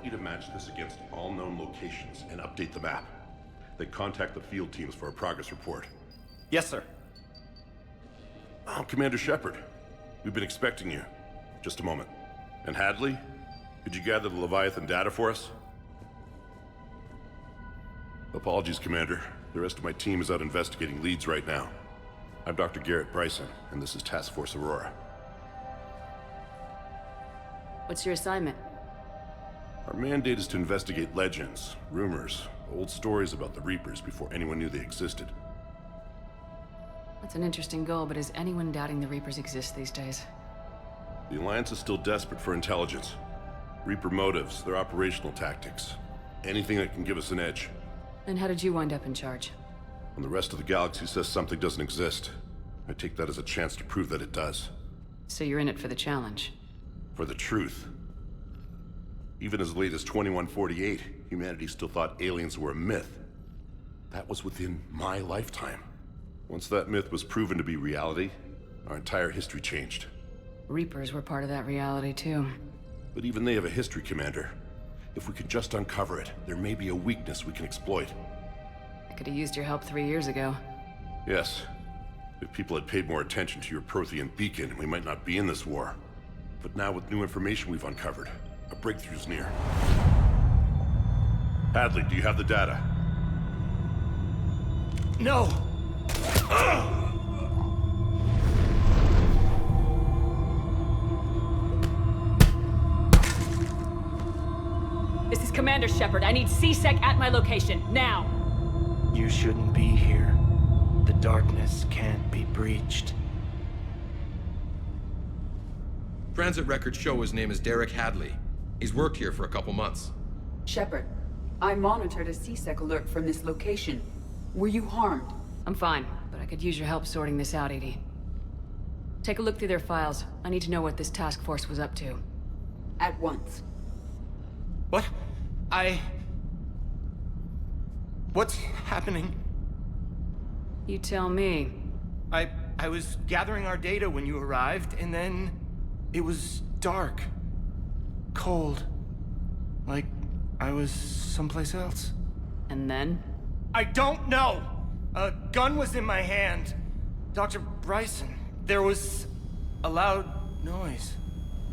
want you to match this against all known locations and update the map. Then contact the field teams for a progress report. Yes, sir. Oh, Commander Shepard. We've been expecting you. Just a moment. And Hadley? Could you gather the Leviathan data for us? Apologies, Commander. The rest of my team is out investigating leads right now. I'm Dr. Garrett Bryson, and this is Task Force Aurora. What's your assignment? Our mandate is to investigate legends, rumors, old stories about the Reapers before anyone knew they existed. That's an interesting goal, but is anyone doubting the Reapers exist these days? The Alliance is still desperate for intelligence. Reaper motives, their operational tactics. Anything that can give us an edge. And how did you wind up in charge? When the rest of the galaxy says something doesn't exist, I take that as a chance to prove that it does. So you're in it for the challenge? For the truth. Even as late as 2148, humanity still thought aliens were a myth. That was within my lifetime. Once that myth was proven to be reality, our entire history changed. Reapers were part of that reality, too. But even they have a history, Commander. If we can just uncover it, there may be a weakness we can exploit. I could have used your help 3 years ago. Yes. If people had paid more attention to your Prothean beacon, we might not be in this war. But now with new information we've uncovered, a breakthrough's near. Hadley, do you have the data? No! This is Commander Shepard. I need C-Sec at my location, now! You shouldn't be here. The darkness can't be breached. Transit records show his name is Derek Hadley. He's worked here for a couple months. Shepard, I monitored a C-Sec alert from this location. Were you harmed? I'm fine, but I could use your help sorting this out, Edie. Take a look through their files. I need to know what this task force was up to. At once. What? What's happening? You tell me. I was gathering our data when you arrived, and then it was dark. Cold. Like I was someplace else. And then? I don't know! A gun was in my hand. Dr. Bryson, there was a loud noise.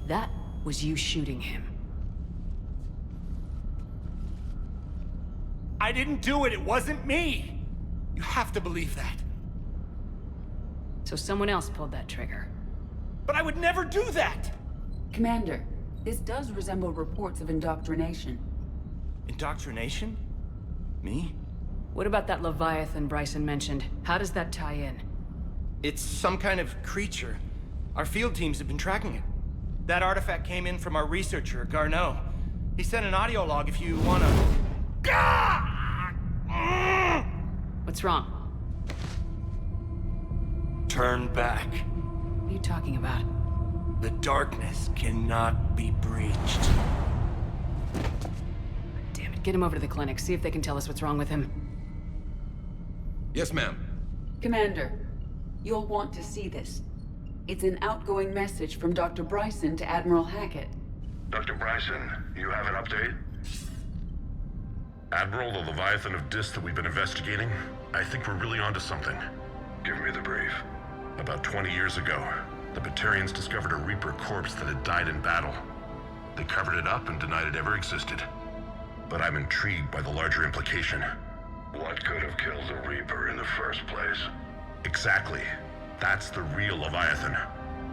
That was you shooting him. I didn't do it, it wasn't me! You have to believe that. So someone else pulled that trigger. But I would never do that! Commander, this does resemble reports of indoctrination. Indoctrination? Me? What about that Leviathan Bryson mentioned? How does that tie in? It's some kind of creature. Our field teams have been tracking it. That artifact came in from our researcher, Garneau. He sent an audio log if you wanna... What's wrong? Turn back. What are you talking about? The darkness cannot be breached. Damn it, get him over to the clinic. See if they can tell us what's wrong with him. Yes, ma'am. Commander, you'll want to see this. It's an outgoing message from Dr. Bryson to Admiral Hackett. Dr. Bryson, you have an update? Admiral, the Leviathan of Dis that we've been investigating, I think we're really onto something. Give me the brief. About 20 years ago, the Batarians discovered a Reaper corpse that had died in battle. They covered it up and denied it ever existed. But I'm intrigued by the larger implication. What could have killed the Reaper in the first place? Exactly. That's the real Leviathan.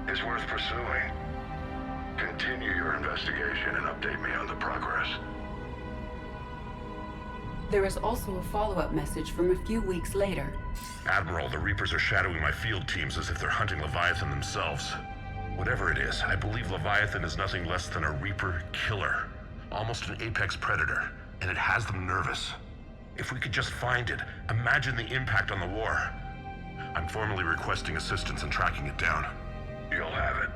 It's worth pursuing. Continue your investigation and update me on the progress. There is also a follow-up message from a few weeks later. Admiral, the Reapers are shadowing my field teams as if they're hunting Leviathan themselves. Whatever it is, I believe Leviathan is nothing less than a Reaper killer. Almost an apex predator, and it has them nervous. If we could just find it, imagine the impact on the war. I'm formally requesting assistance in tracking it down. You'll have it.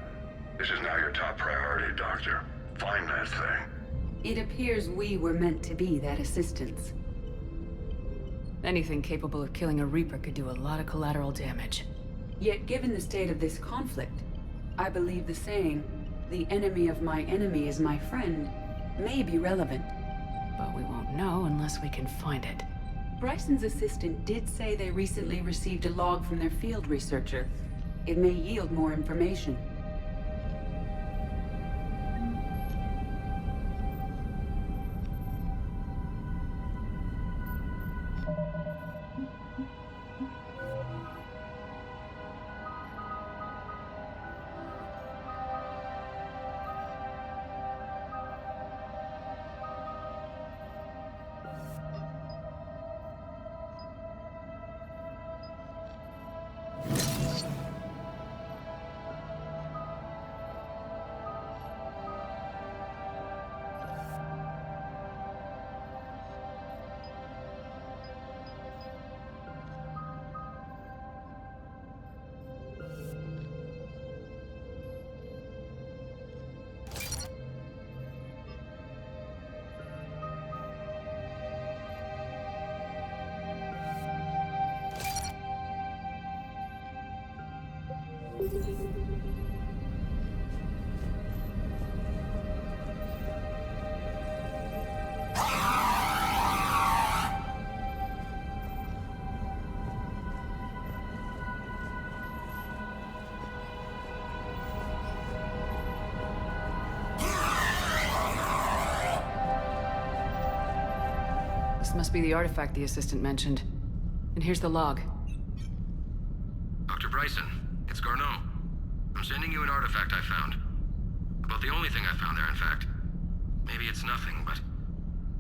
This is now your top priority, Doctor. Find that thing. It appears we were meant to be that assistance. Anything capable of killing a Reaper could do a lot of collateral damage. Yet given the state of this conflict, I believe the saying, "The enemy of my enemy is my friend," may be relevant. But we won't know unless we can find it. Bryson's assistant did say they recently received a log from their field researcher. It may yield more information. This must be the artifact the assistant mentioned. And here's the log. Dr. Bryson, it's Garneau. I'm sending you an artifact I found. About the only thing I found there, in fact. Maybe it's nothing, but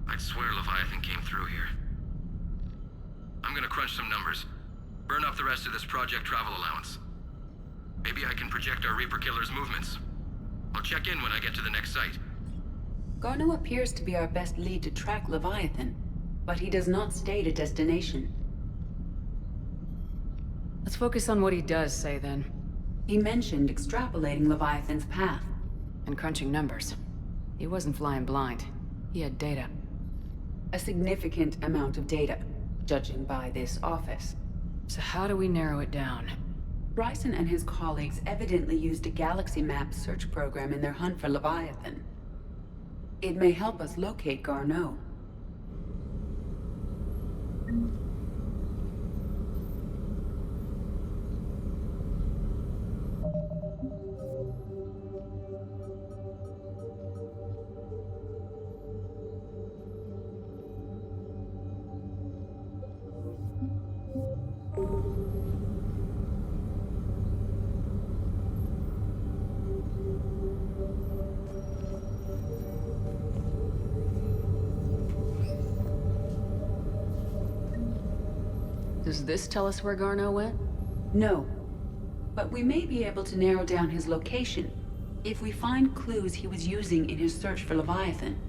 I'd swear Leviathan came through here. I'm gonna crunch some numbers. Burn up the rest of this project travel allowance. Maybe I can project our Reaper Killer's movements. I'll check in when I get to the next site. Garneau appears to be our best lead to track Leviathan, but he does not state a destination. Let's focus on what he does say, then. He mentioned extrapolating Leviathan's path. And crunching numbers. He wasn't flying blind. He had data. A significant amount of data, judging by this office. So how do we narrow it down? Bryson and his colleagues evidently used a galaxy map search program in their hunt for Leviathan. It may help us locate Garneau. Does this tell us where Garneau went? No. But we may be able to narrow down his location if we find clues he was using in his search for Leviathan.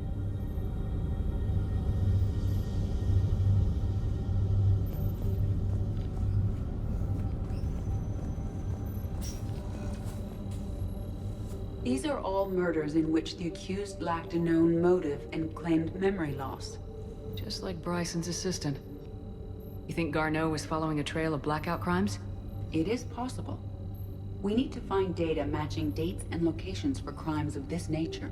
These are all murders in which the accused lacked a known motive and claimed memory loss. Just like Bryson's assistant. You think Garneau was following a trail of blackout crimes? It is possible. We need to find data matching dates and locations for crimes of this nature.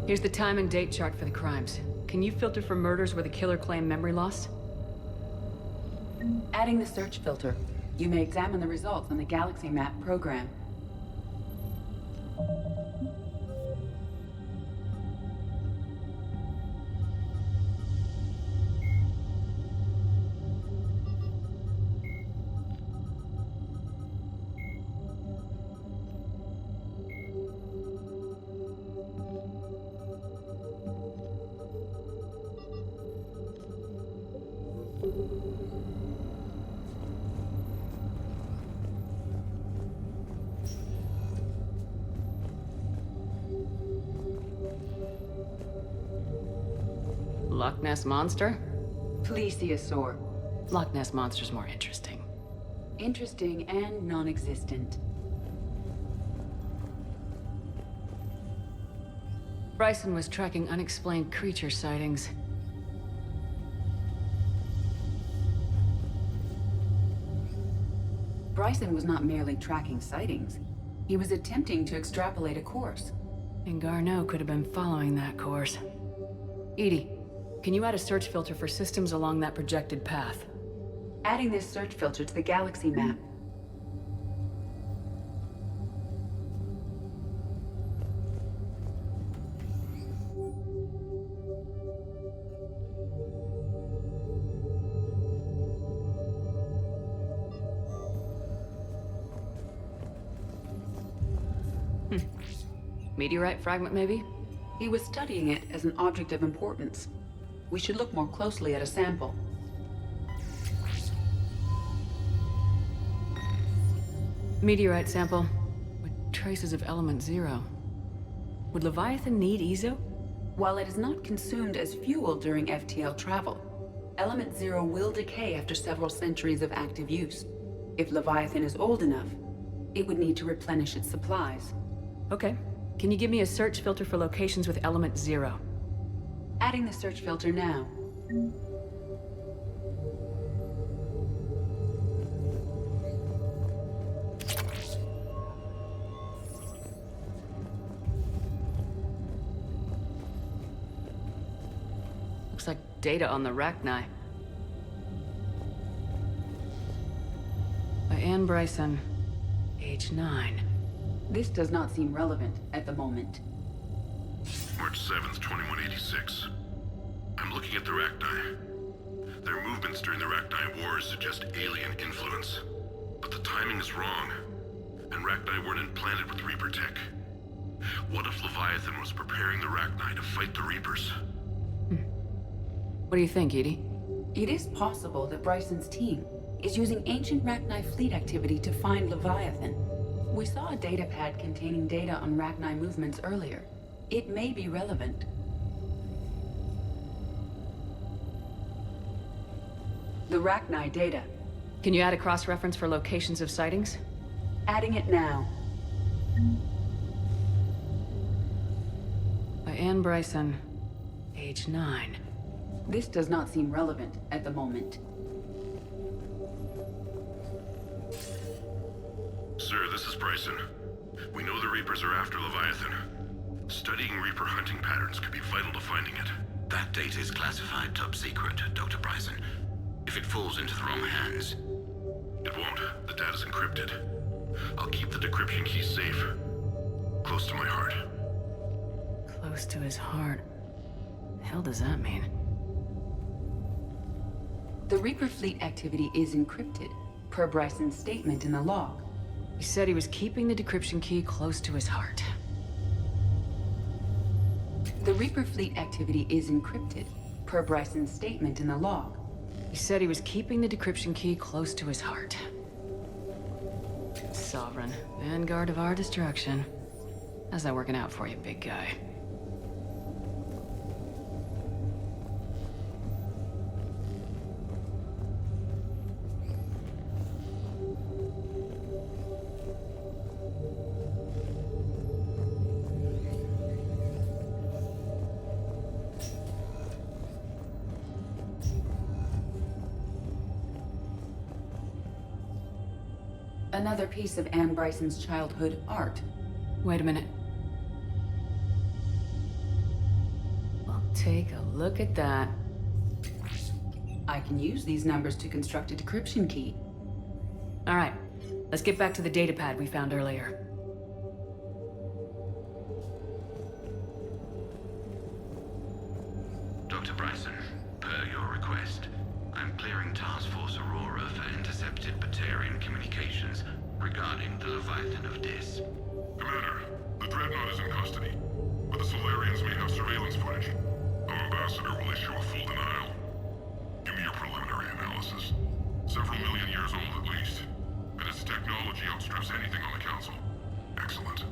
Here's the time and date chart for the crimes. Can you filter for murders where the killer claimed memory loss? Adding the search filter, you may examine the results on the Galaxy Map program. Loch Ness Monster? Plesiosaur. Loch Ness Monster's more interesting. Interesting and non-existent. Bryson was tracking unexplained creature sightings. Bryson was not merely tracking sightings. He was attempting to extrapolate a course. And Garneau could have been following that course. Edie, can you add a search filter for systems along that projected path? Adding this search filter to the galaxy map. Meteorite fragment, maybe? He was studying it as an object of importance. We should look more closely at a sample. Meteorite sample with traces of element 0. Would Leviathan need Ezo? While it is not consumed as fuel during FTL travel, element 0 will decay after several centuries of active use. If Leviathan is old enough, it would need to replenish its supplies. Okay. Can you give me a search filter for locations with element 0? Adding the search filter now. Looks like data on the Rachni. By Anne Bryson, age 9. This does not seem relevant at the moment. March 7th, 2186. I'm looking at the Rachni. Their movements during the Rachni Wars suggest alien influence. But the timing is wrong. And Rachni weren't implanted with Reaper tech. What if Leviathan was preparing the Rachni to fight the Reapers? What do you think, Edie? It is possible that Bryson's team is using ancient Rachni fleet activity to find Leviathan. We saw a datapad containing data on Rachni movements earlier. It may be relevant. The Rachni data. Can you add a cross-reference for locations of sightings? Adding it now. By Anne Bryson, age 9. This does not seem relevant at the moment. Sir, this is Bryson. We know the Reapers are after Leviathan. Studying Reaper hunting patterns could be vital to finding it. That data is classified top secret, Dr. Bryson. If it falls into the wrong hands... It won't. The data's encrypted. I'll keep the decryption key safe. Close to my heart. Close to his heart. The hell does that mean? The Reaper fleet activity is encrypted, per Bryson's statement in the log. He said he was keeping the decryption key close to his heart. The Reaper fleet activity is encrypted, per Bryson's statement in the log. He said he was keeping the decryption key close to his heart. Sovereign, vanguard of our destruction. How's that working out for you, big guy? Another piece of Anne Bryson's childhood art. Wait a minute. Well, take a look at that. I can use these numbers to construct a decryption key. All right, let's get back to the datapad we found earlier. Dr. Bryson, per your request, I'm clearing Task Force Aurora for intercepted Batarian communications regarding the Leviathan of Dis. Commander, the Dreadnought is in custody, but the Solarians may have surveillance footage. Our ambassador will issue a full denial. Give me your preliminary analysis. Several million years old at least, and its technology outstrips anything on the Council. Excellent.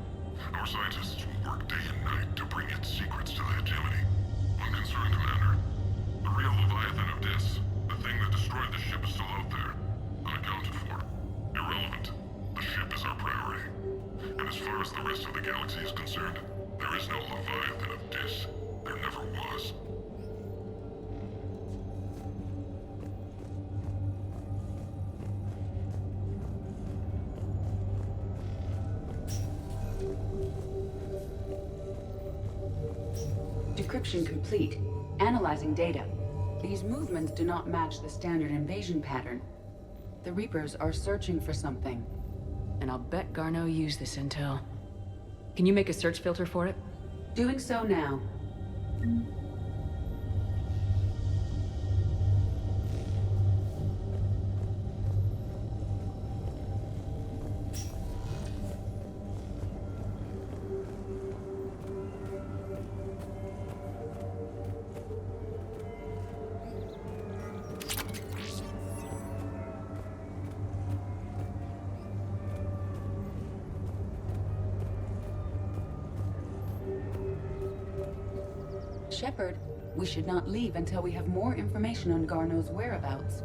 Our scientists will work day and night to bring its secrets to the hegemony. One concern, Commander. The real Leviathan of Dis, the thing that destroyed the ship, is still out there, unaccounted for. Irrelevant. The ship is our priority. And as far as the rest of the galaxy is concerned, there is no Leviathan of Dis. There never was. Decryption complete. Analyzing data. These movements do not match the standard invasion pattern. The Reapers are searching for something. And I'll bet Garneau used this intel. Can you make a search filter for it? Doing so now. Shepard, we should not leave until we have more information on Garneau's whereabouts.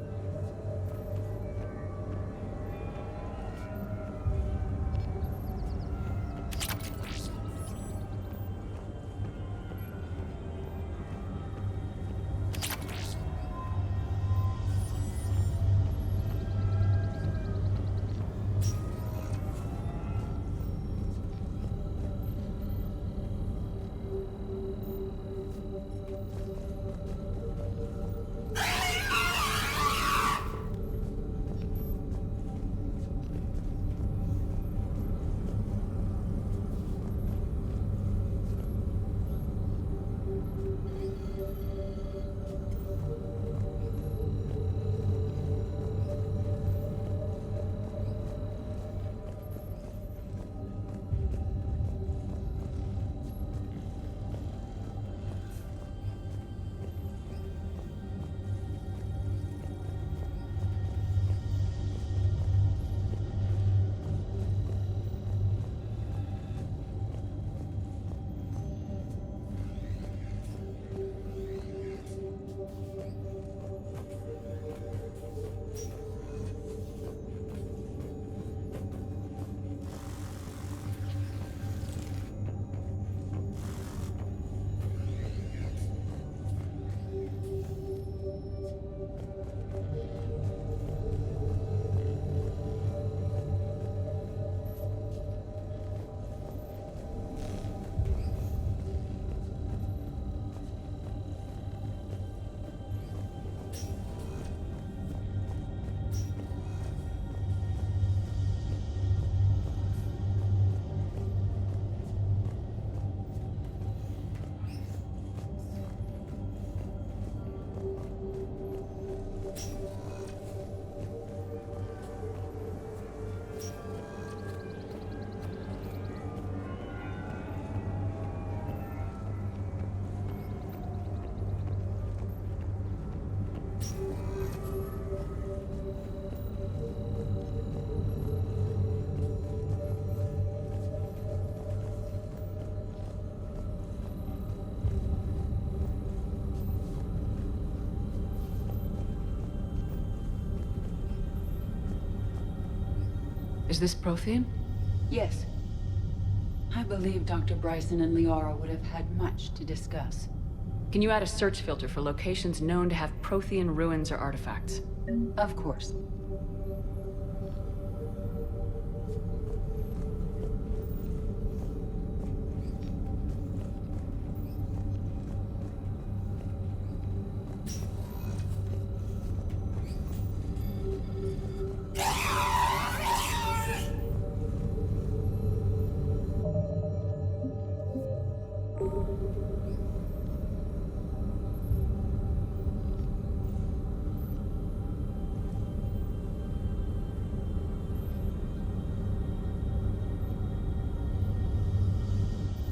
Is this Prothean? Yes. I believe Dr. Bryson and Liara would have had much to discuss. Can you add a search filter for locations known to have Prothean ruins or artifacts? Of course.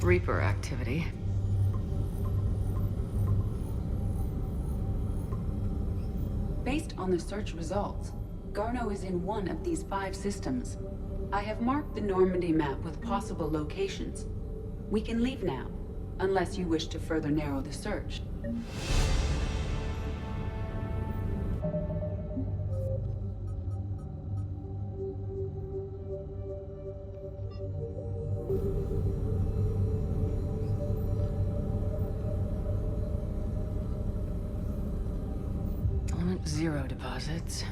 Reaper activity. Based on the search results, Garneau is in one of these 5 systems. I have marked the Normandy map with possible locations. We can leave now, unless you wish to further narrow the search. Element 0 deposits.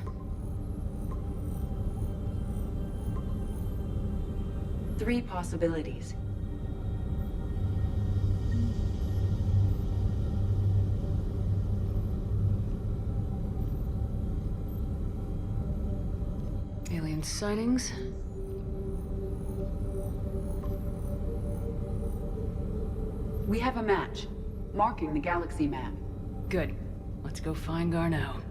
Three possibilities. Alien sightings. We have a match, marking the galaxy map. Good. Let's go find Garneau.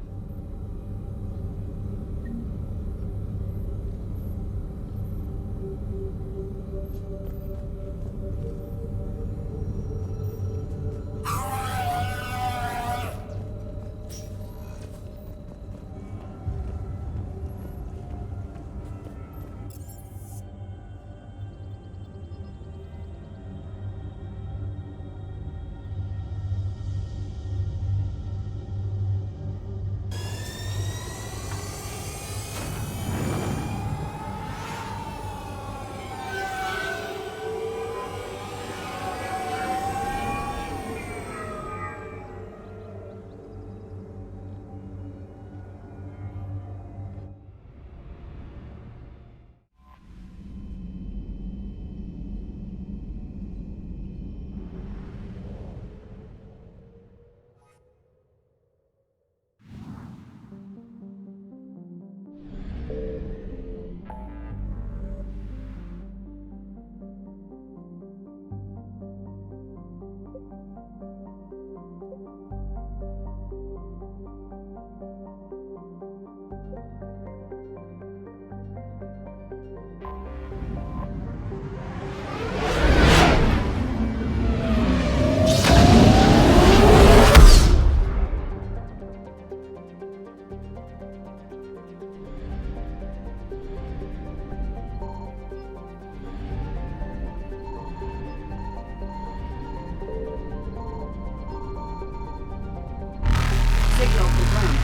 Signal confirmed.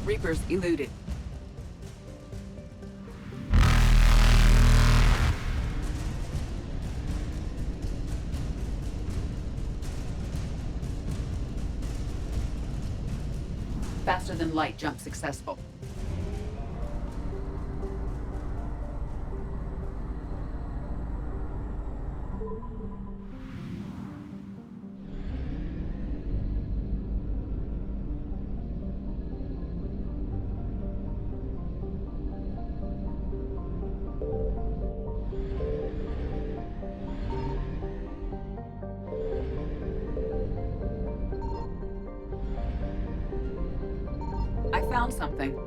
Reapers eluded. Faster than light jump successful. I found something.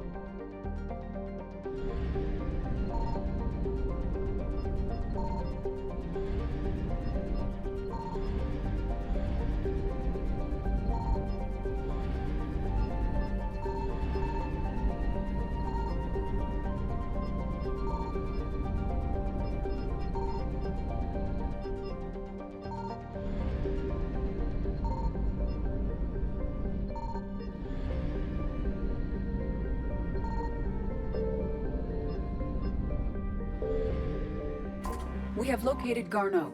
We have located Garneau.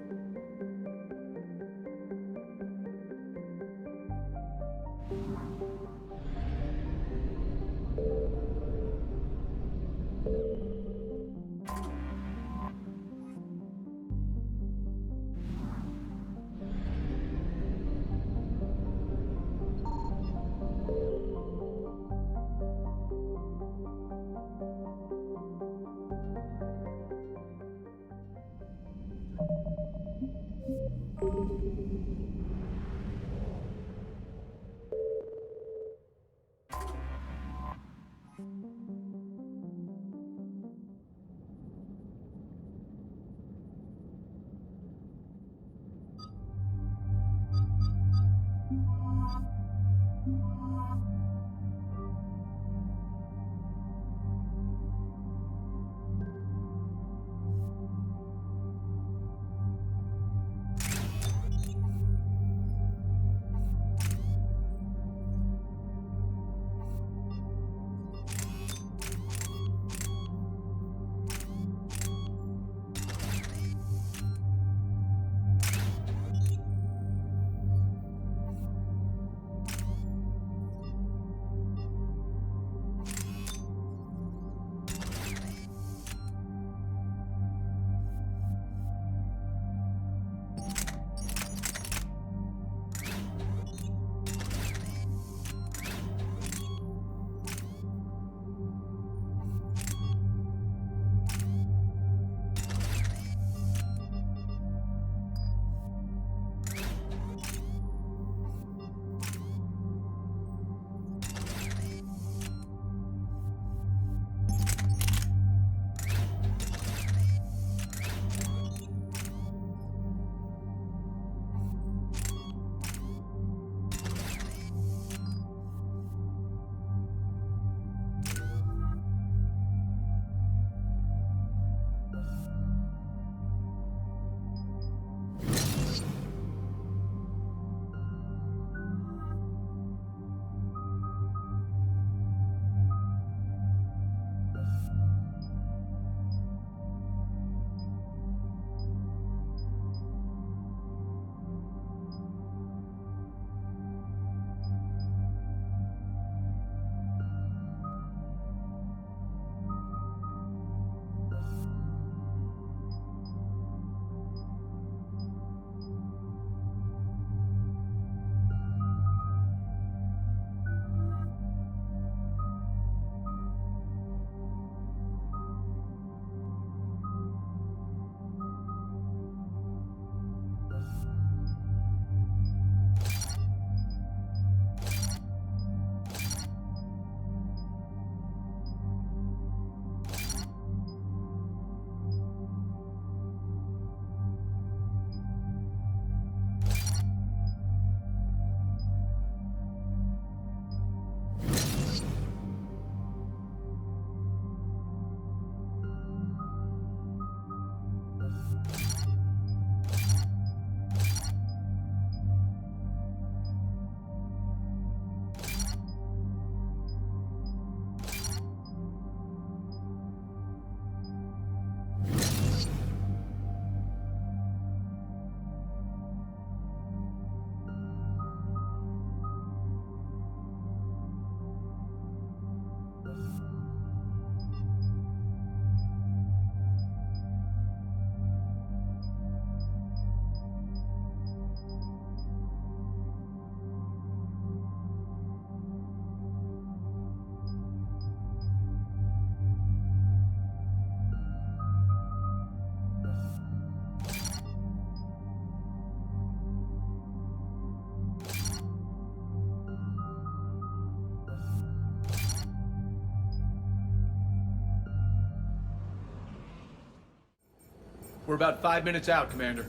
We're about 5 minutes out, Commander.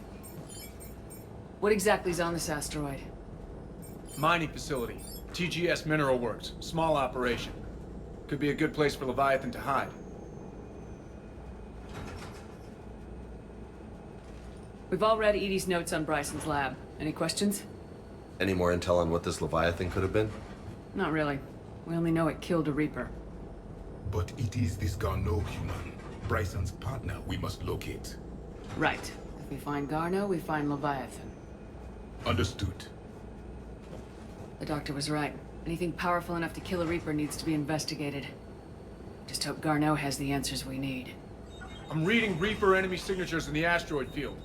What exactly is on this asteroid? Mining facility. TGS Mineral Works. Small operation. Could be a good place for Leviathan to hide. We've all read Edie's notes on Bryson's lab. Any questions? Any more intel on what this Leviathan could have been? Not really. We only know it killed a Reaper. But it is this Gaano human, Bryson's partner, we must locate. Right. If we find Garno, we find Leviathan. Understood. The doctor was right. Anything powerful enough to kill a Reaper needs to be investigated. Just hope Garno has the answers we need. I'm reading Reaper enemy signatures in the asteroid field.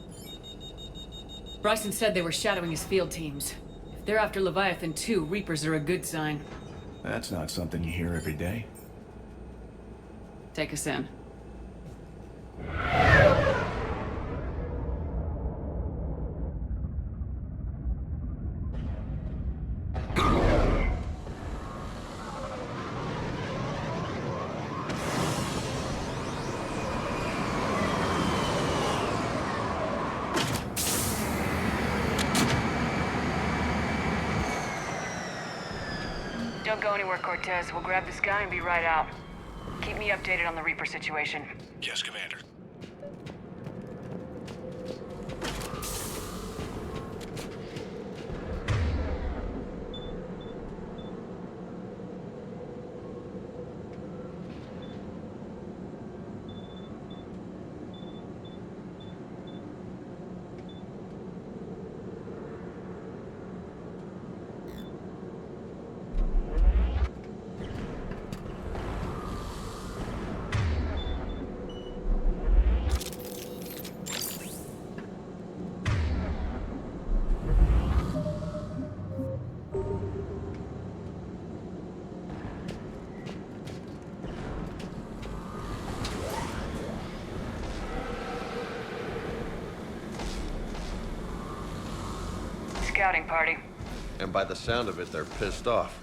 Bryson said they were shadowing his field teams. If they're after Leviathan too, Reapers are a good sign. That's not something you hear every day. Take us in. Don't go anywhere, Cortez. We'll grab this guy and be right out. Keep me updated on the Reaper situation. Yes, Commander. Scouting party. And by the sound of it, they're pissed off.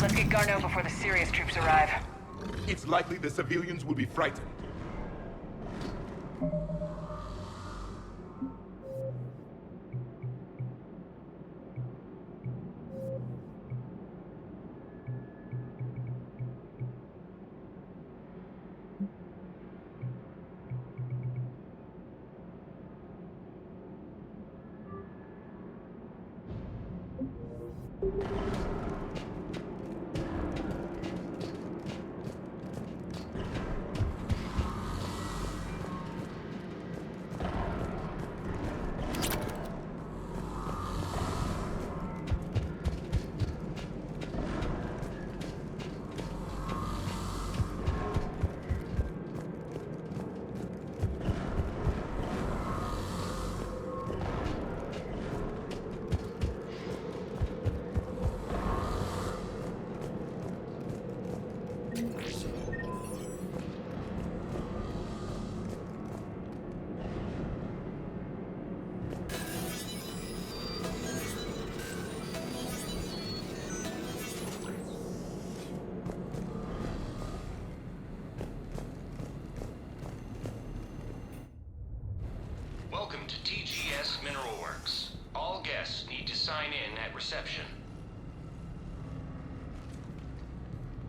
Let's get Garno before the serious troops arrive. It's likely the civilians will be frightened.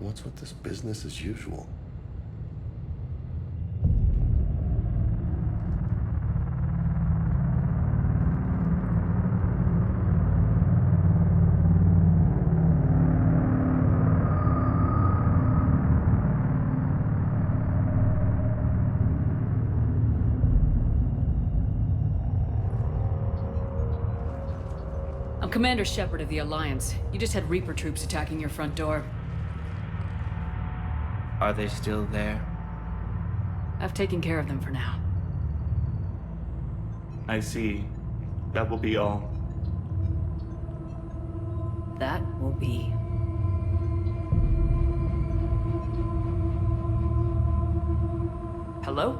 What's with this business as usual? I'm Commander Shepard of the Alliance. You just had Reaper troops attacking your front door. Are they still there? I've taken care of them for now. I see. That will be all. That will be. Hello?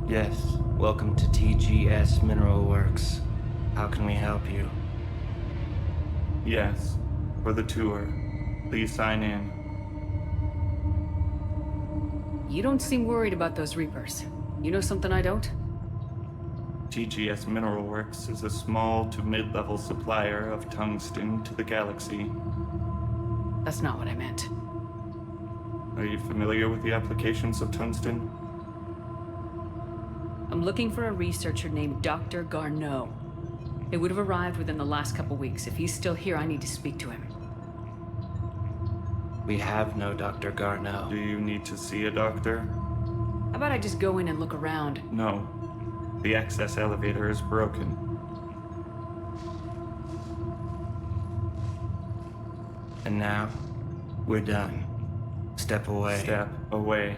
Yes, welcome to TGS Mineral Works. How can we help you? Yes, for the tour. Please sign in. You don't seem worried about those Reapers. You know something I don't? TGS Mineral Works is a small to mid-level supplier of tungsten to the galaxy. That's not what I meant. Are you familiar with the applications of tungsten? I'm looking for a researcher named Dr. Garneau. It would have arrived within the last couple weeks. If he's still here, I need to speak to him. We have no Dr. Garneau. Do you need to see a doctor? How about I just go in and look around? No. The access elevator is broken. And now, we're done. Step away. Step away.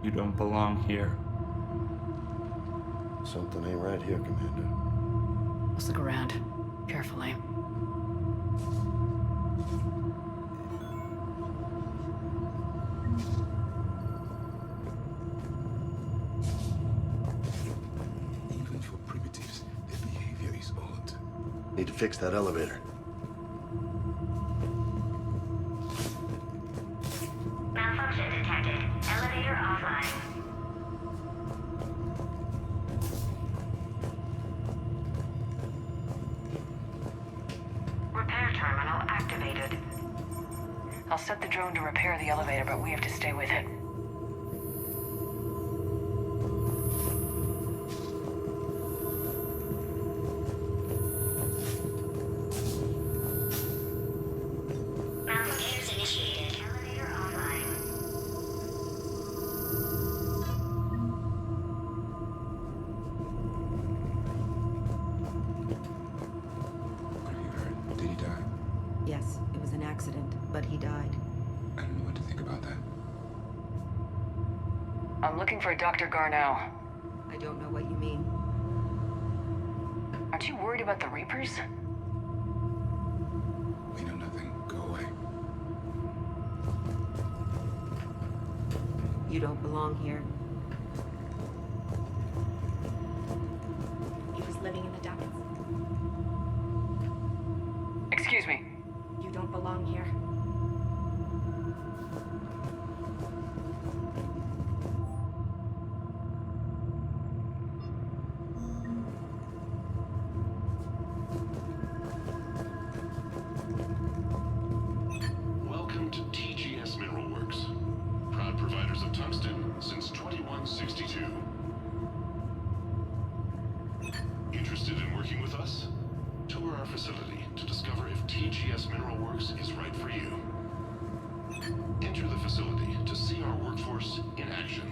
You don't belong here. Something ain't right here, Commander. Let's look around. Carefully. Even for primitives, their behavior is odd. Need to fix that elevator. Malfunction detected. Elevator offline. Repair terminal activated. I'll set the drone to repair the elevator, but we have to stay with it. Malfunctions initiated. Elevator offline. What have you heard? Did he die? Yes, it was an accident, but he died. I don't know what to think about that. I'm looking for Dr. Garneau. I don't know what you mean. Aren't you worried about the Reapers? We know nothing. Go away. You don't belong here. He was living in the ducts. Excuse me. You don't belong here. Welcome to TGS Mineral Works. Proud providers of tungsten since 2162. Interested in working with us? Tour our facility to discover if TGS Mineral Works is right for you. Enter the facility to see our workforce in action.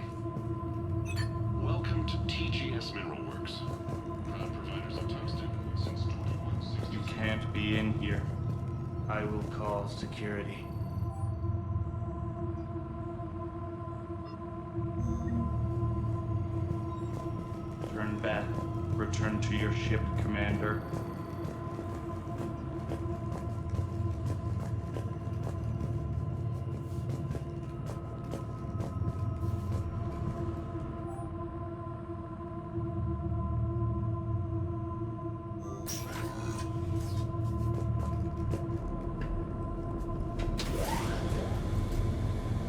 Welcome to TGS Mineral Works. Proud providers of tungsten since 2162. You can't be in here. I will call security. Turn back. Return to your ship, Commander.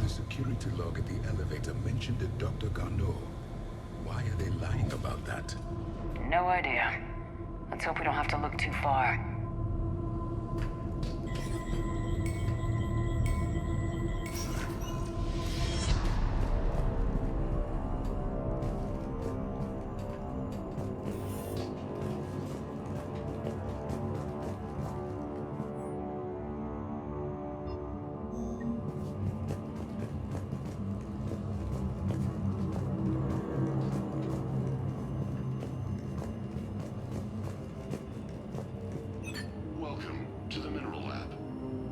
The security log at the elevator mentioned a Dr. Garneau. Why are they lying about that? No idea. Let's hope we don't have to look too far. Welcome to the Mineral Lab.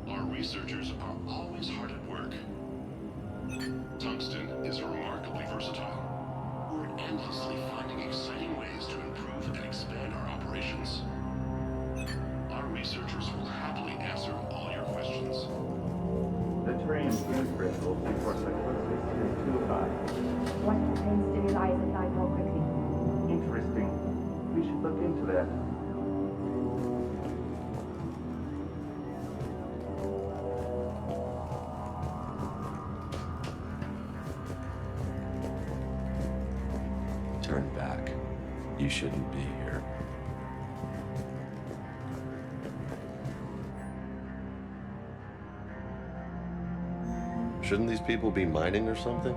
Our researchers are always hard at work. Tungsten is remarkably versatile. We're endlessly finding exciting ways to improve and expand our operations. Our researchers will happily answer all your questions. The Turian fuse crystals before cyclosis is too high. What can stabilize the die more quickly? Interesting. We should look into that. Turn back. You shouldn't be here. Shouldn't these people be mining or something?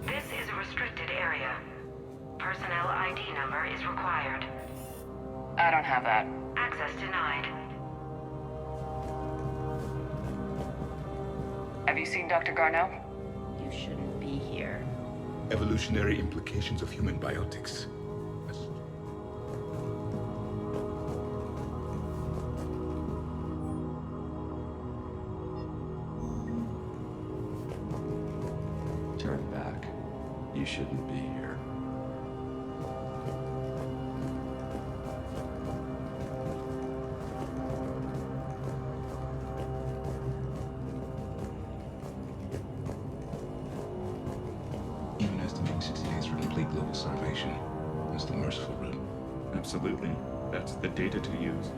This is a restricted area. Personnel ID number is required. I don't have that. Access denied. Have you seen Dr. Garneau? You shouldn't be here. Evolutionary implications of human biotics. Turn back. You shouldn't be here. Even estimating 60 days for complete global starvation. That's the merciful route. Absolutely. That's the data to use.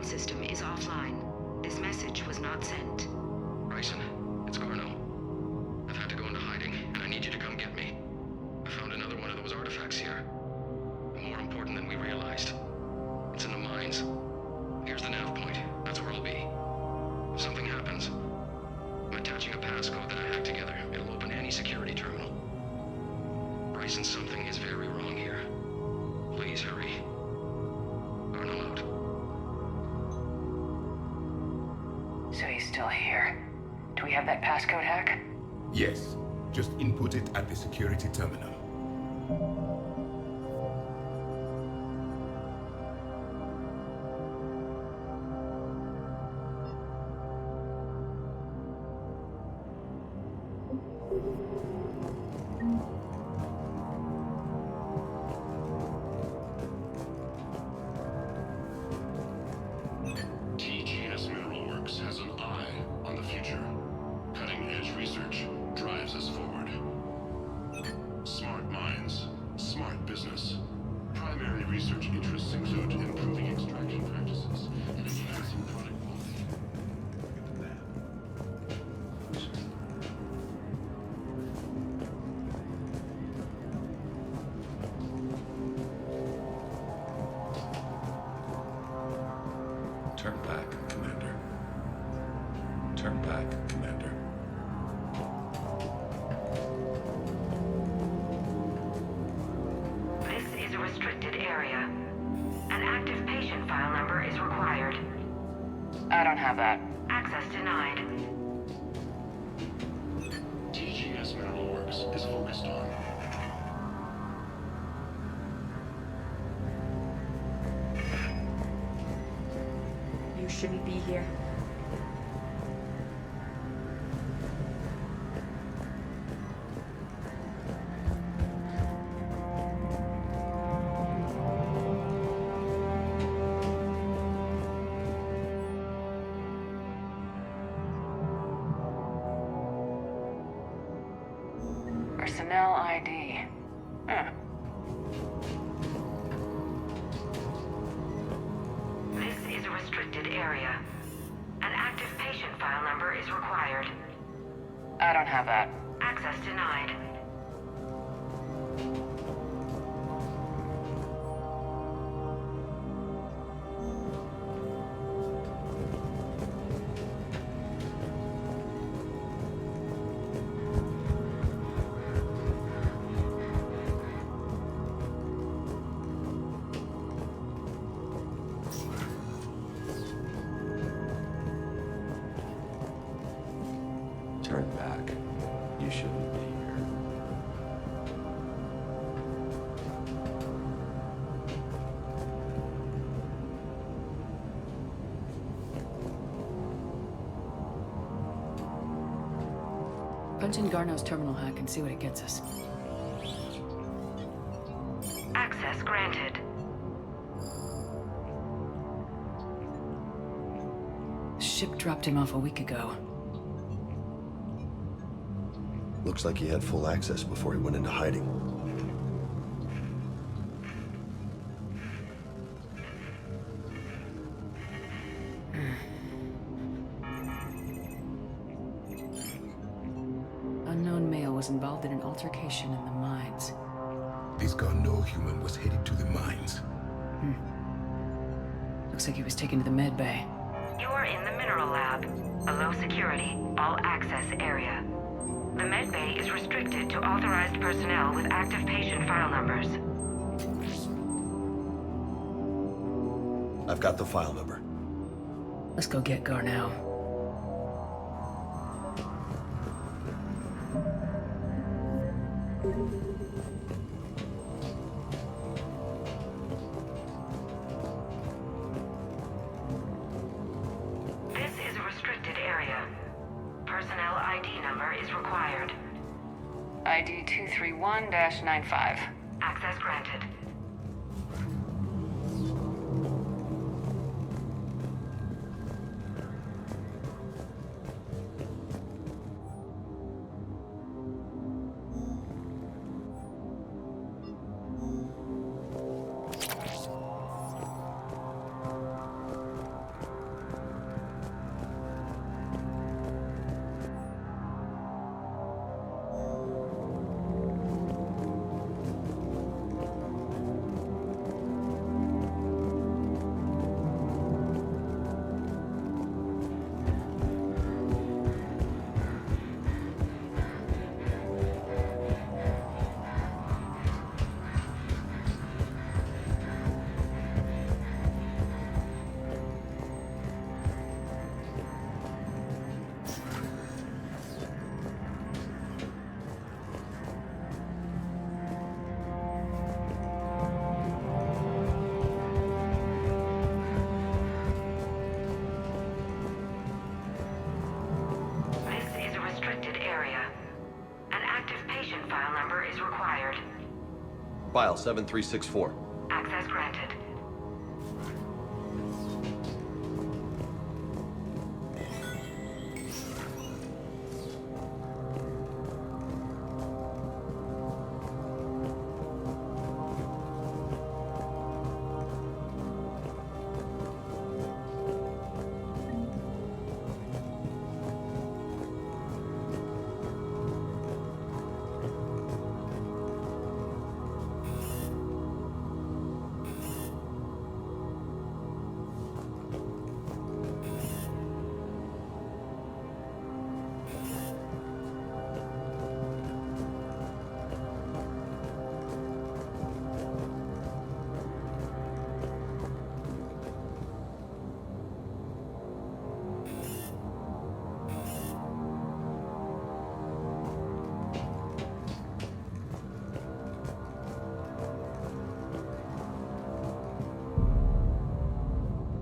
system is offline. This message was not sent. Ryzen, it's Garneau. I've had to go into hiding, and I need you to come get me. I found another one of those artifacts here. More important than we realized. It's in the mines. Here's the nav point. That's where I'll be. If something happens, I'm attaching a passcode that I hacked together. It'll open any security terminal. Ryzen, something is very wrong here. Please hurry. Garneau out. So he's still here. Do we have that passcode hack? Yes. Just input it at the security terminal. TGS Turn back, Commander. Turn back, Commander. This is a restricted area. An active patient file number is required. I don't have that. Access denied. TGS Mineral Works is focused on. You shouldn't be here. Personnel ID. Huh. This is a restricted area. An active patient file number is required. I don't have that. Access denied. Turn back. You shouldn't be here. Punch in Garneau's terminal hack and see what it gets us. Access granted. The ship dropped him off a week ago. Looks like he had full access before he went into hiding. Unknown male was involved in an altercation in the mines. This Garneau human was headed to the mines. Looks like he was taken to the med bay. You are in the mineral lab, a low security, all access area. The med bay is restricted to authorized personnel with active patient file numbers. I've got the file number. Let's go get Garneau. This is a restricted area. Personnel ID number is required. ID 231-95. Access granted. File 7364. Access granted.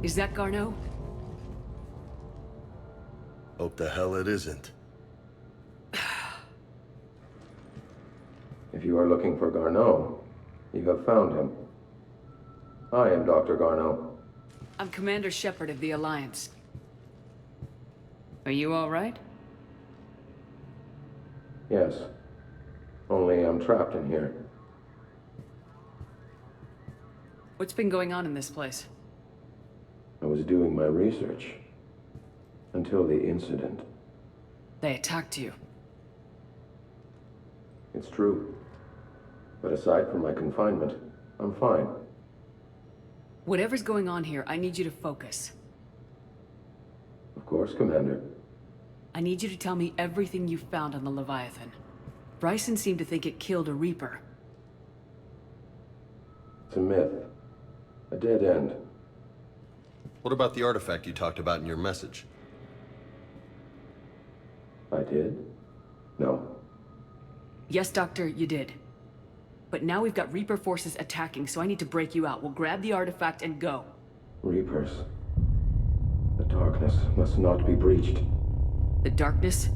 Is that Garneau? Hope the hell it isn't. If you are looking for Garneau, you have found him. I am Dr. Garneau. I'm Commander Shepard of the Alliance. Are you all right? Yes. Only I'm trapped in here. What's been going on in this place? I was doing my research. Until the incident. They attacked you. It's true. But aside from my confinement, I'm fine. Whatever's going on here, I need you to focus. Of course, Commander. I need you to tell me everything you found on the Leviathan. Bryson seemed to think it killed a Reaper. It's a myth. A dead end. What about the artifact you talked about in your message? I did? No. Yes, Doctor, you did. But now we've got Reaper forces attacking, so I need to break you out. We'll grab the artifact and go. Reapers. The darkness must not be breached. The darkness?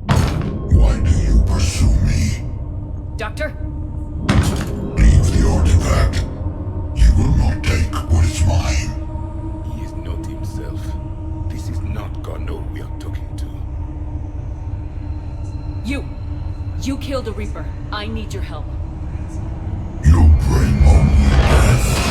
Why do you pursue me? Doctor? Leave the artifact. You will not take what is mine. He is not himself. This is not Garneau we are talking to. You killed a Reaper. I need your help. You bring only death.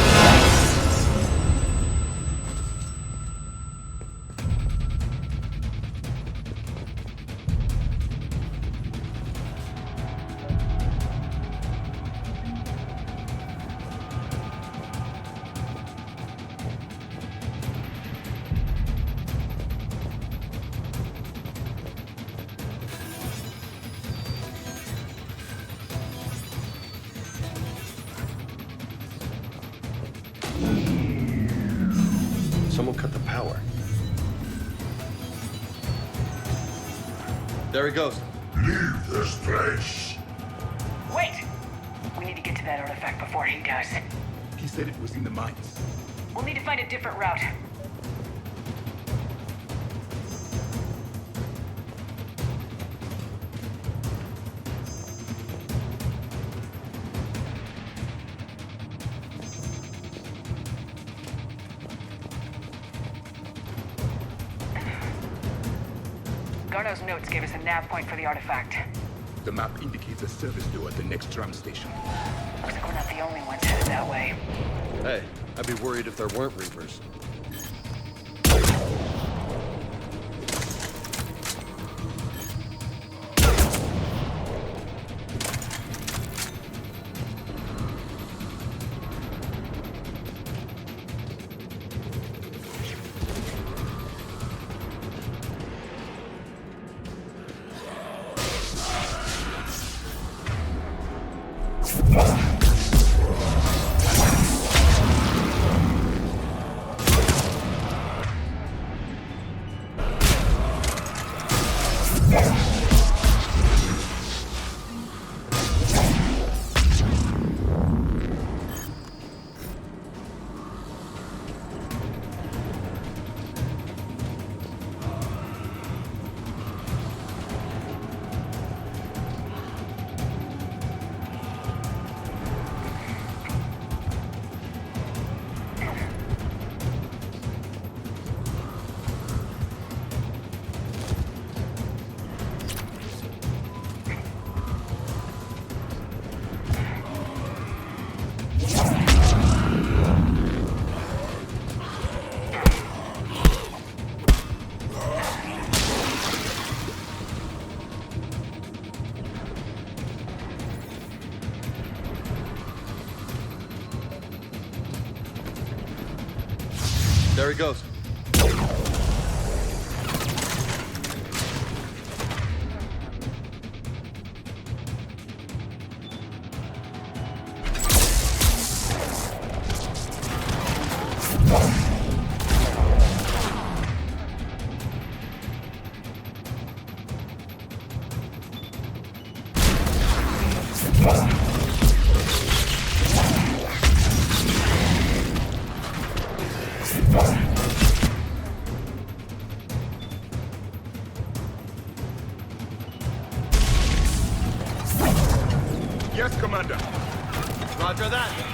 Someone cut the power. There he goes. Leave this place. Wait! We need to get to that artifact before he does. He said it was in the mines. We'll need to find a different route. Garneau's notes gave us a nav point for the artifact. The map indicates a service door at the next tram station. Looks like we're not the only ones headed that way. Hey, I'd be worried if there weren't Reapers. There he goes. Commander. Roger that.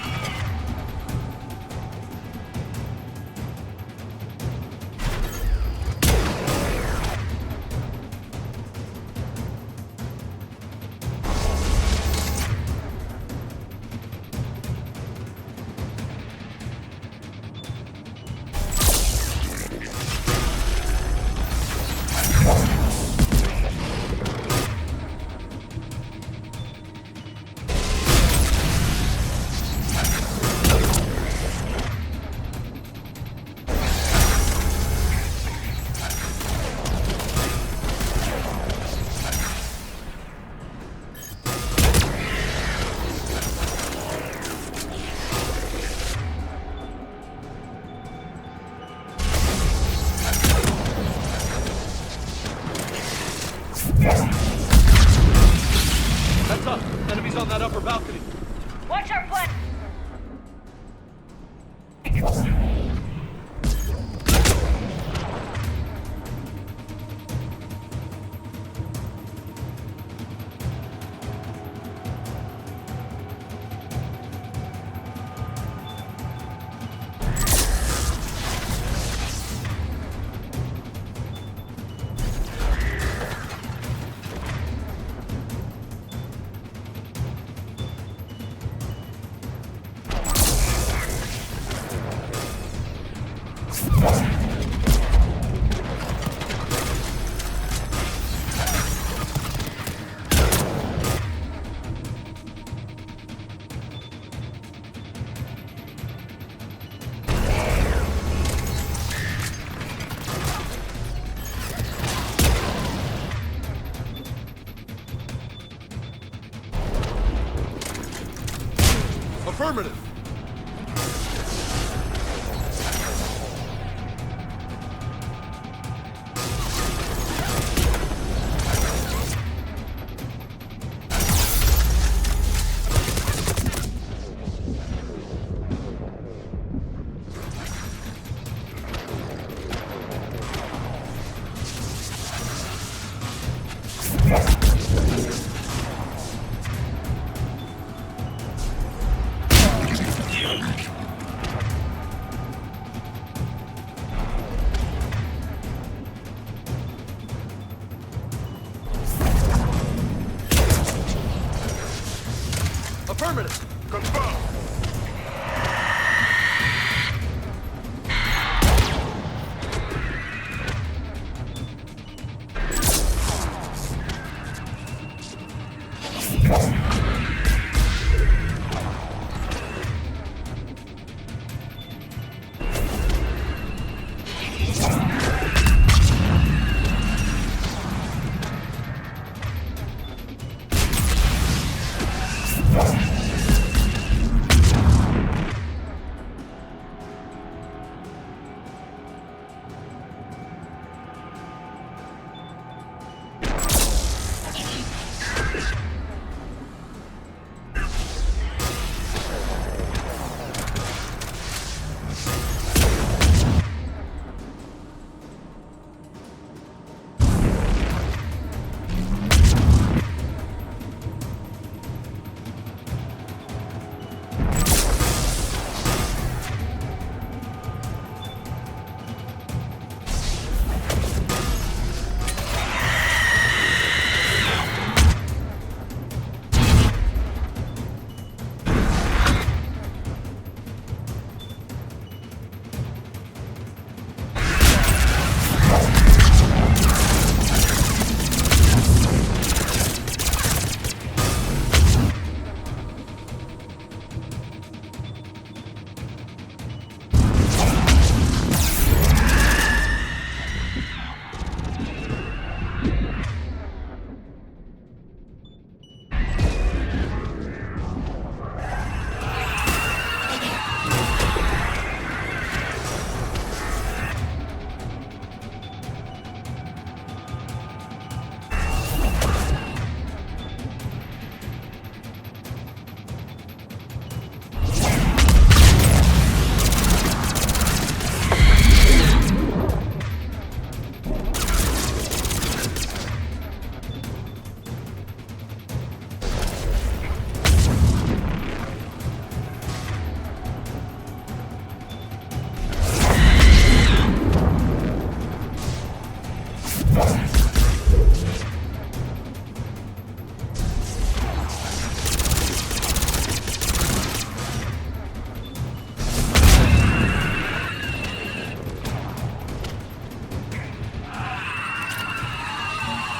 Heads up! Enemies on that upper balcony. Watch our flank! Affirmative! Affirmative! Confirm!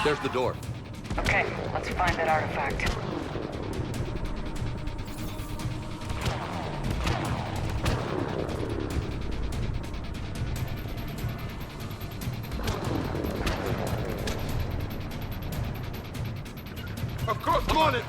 There's the door. Okay, let's find that artifact. Of course, come on it!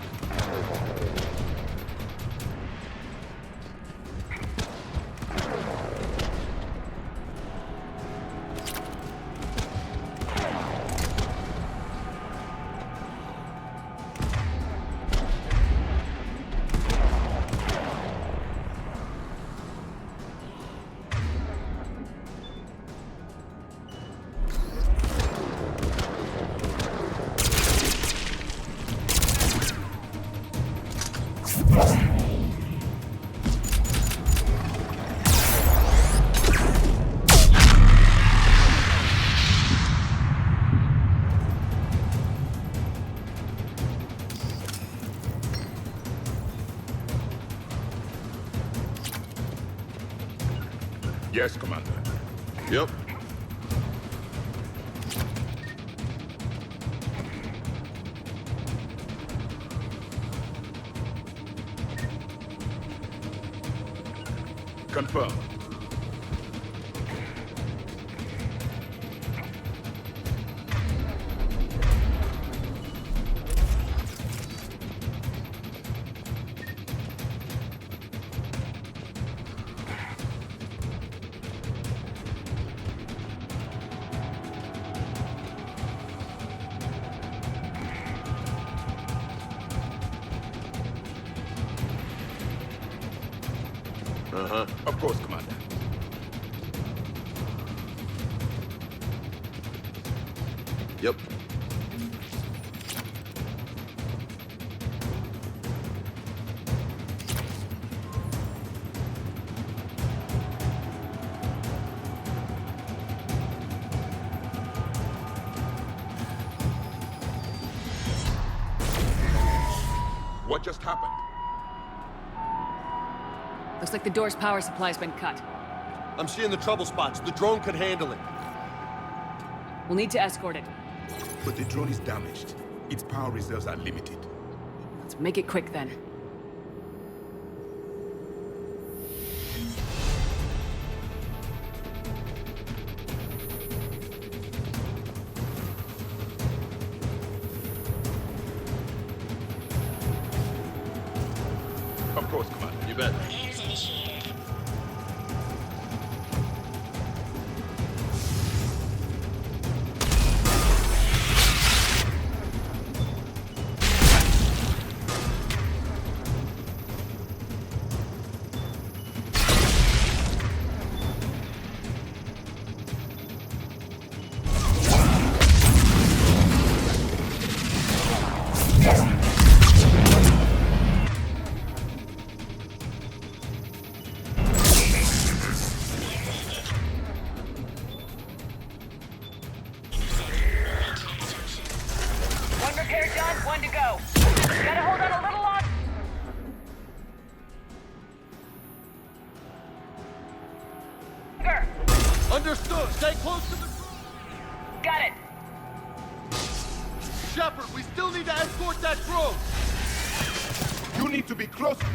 Yes, Commander. Yep. Confirm. Uh-huh. Of course, Commander. Yep. What just happened? Looks like the door's power supply's been cut. I'm seeing the trouble spots. The drone could handle it. We'll need to escort it. But the drone is damaged. Its power reserves are limited. Let's make it quick then. Of course, Commander. You bet. One repair done, one to go. Gotta hold on a little longer. Understood. Stay close to the... Got it. Shepard, we still need to escort that drone. You need to be close to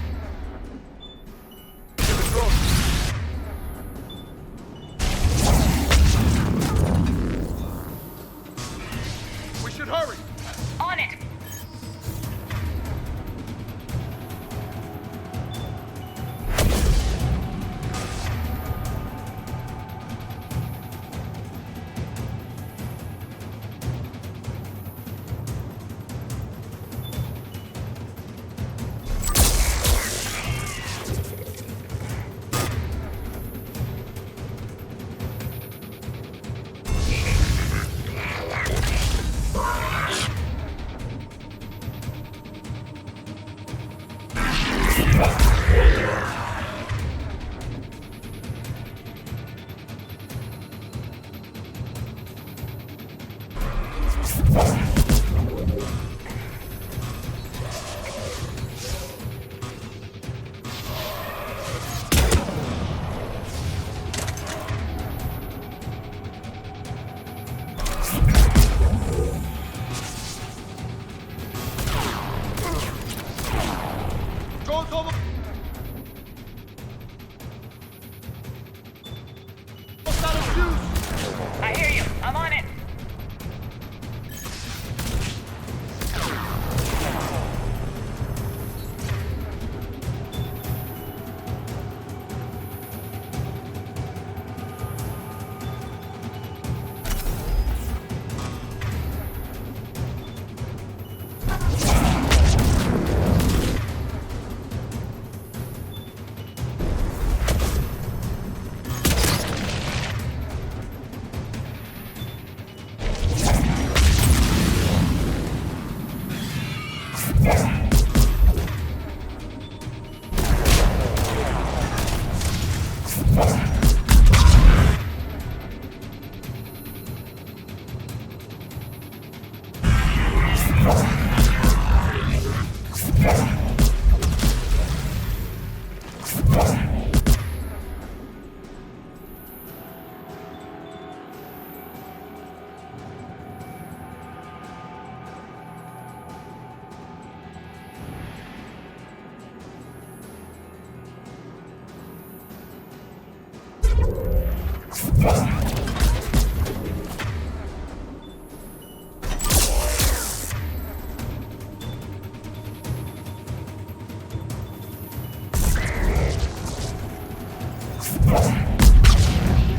the drone. We should hurry. On it. I'm on it.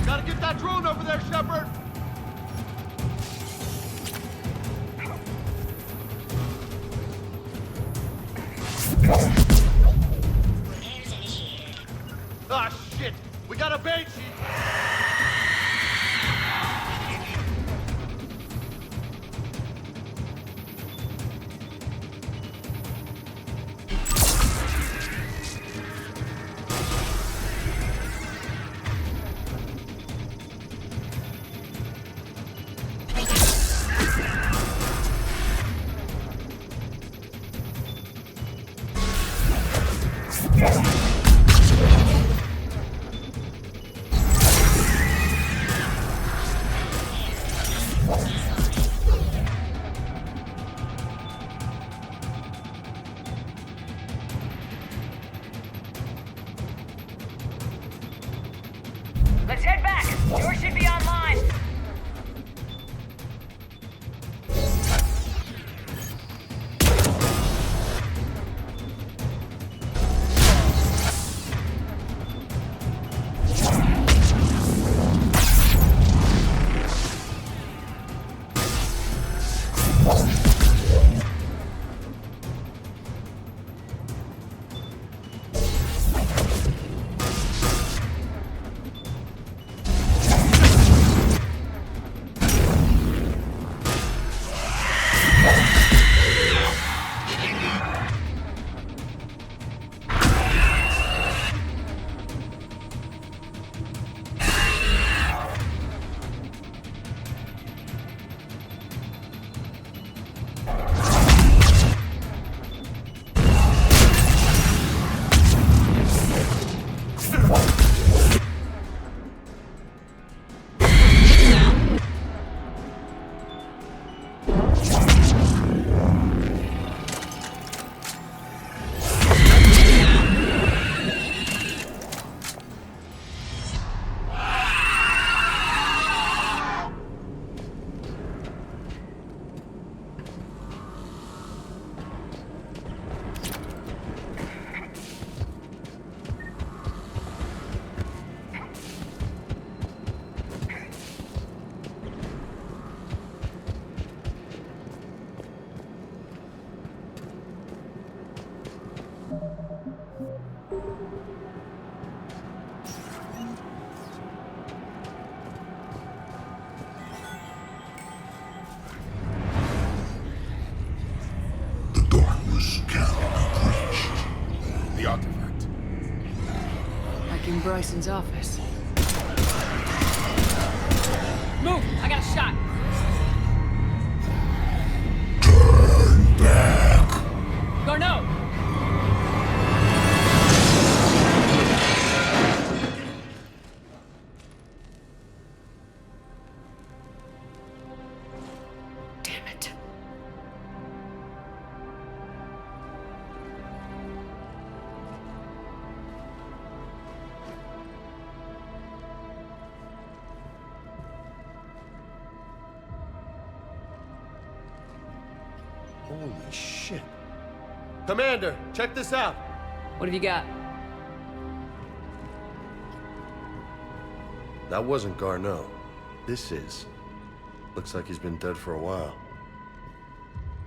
Gotta get that drone over there, Shepard! Ah, shit! We got a Banshee! Let's head back. Yours should be online. The artifact. Like in Bryson's office. Move! I got a shot. Turn back. Garneau! Damn it. Holy shit. Commander, check this out. What have you got? That wasn't Garneau. This is. Looks like he's been dead for a while.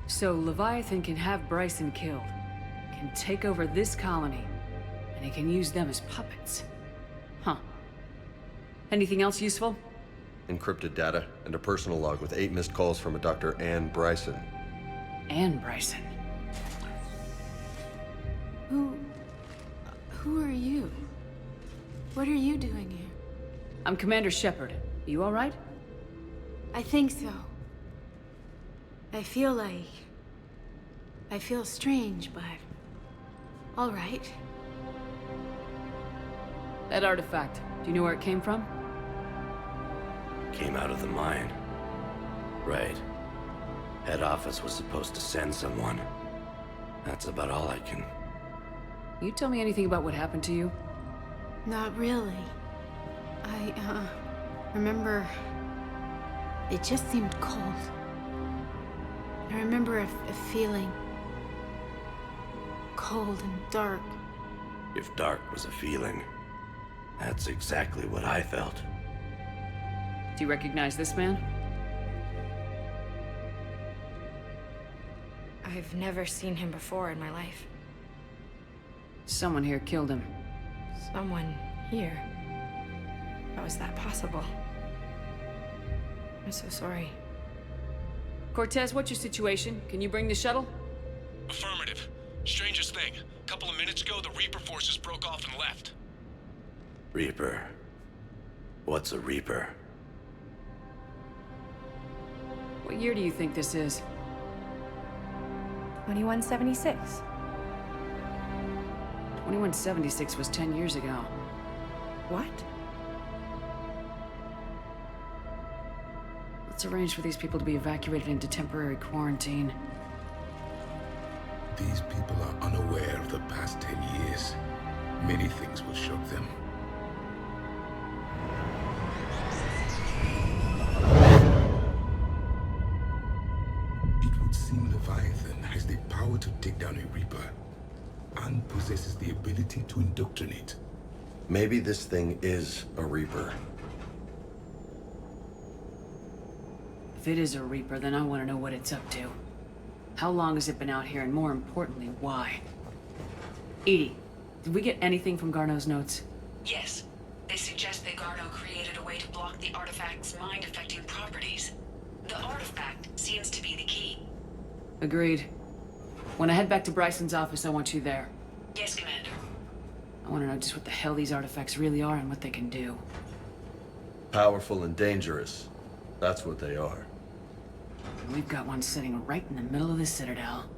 So Leviathan can have Bryson killed, can take over this colony, and he can use them as puppets. Huh. Anything else useful? Encrypted data and a personal log with 8 missed calls from a Dr. Ann Bryson. Ann Bryson. Who are you? What are you doing here? I'm Commander Shepard. You all right? I think so. I feel strange, but all right. That artifact, do you know where it came from? Came out of the mine. Right. Head office was supposed to send someone. That's about all I can... You tell me anything about what happened to you? Not really. I remember... It just seemed cold. I remember a feeling... cold and dark. If dark was a feeling, that's exactly what I felt. Do you recognize this man? I've never seen him before in my life. Someone here killed him. Someone here? How is that possible? I'm so sorry. Cortez, what's your situation? Can you bring the shuttle? Affirmative. Strangest thing. A couple of minutes ago, the Reaper forces broke off and left. Reaper? What's a Reaper? What year do you think this is? 2176. 2176 was 10 years ago. What? Let's arrange for these people to be evacuated into temporary quarantine. These people are unaware of the past 10 years. Many things will shock them. It would seem Leviathan has the power to take down a Reaper, and possesses the ability to indoctrinate. Maybe this thing is a Reaper. If it is a Reaper, then I want to know what it's up to. How long has it been out here, and more importantly, why? Edie, did we get anything from Garneau's notes? Yes. They suggest that Garneau created a way to block the artifact's mind-affecting properties. The artifact seems to be the key. Agreed. When I head back to Bryson's office, I want you there. Yes, Commander. I want to know just what the hell these artifacts really are and what they can do. Powerful and dangerous. That's what they are. We've got one sitting right in the middle of the Citadel.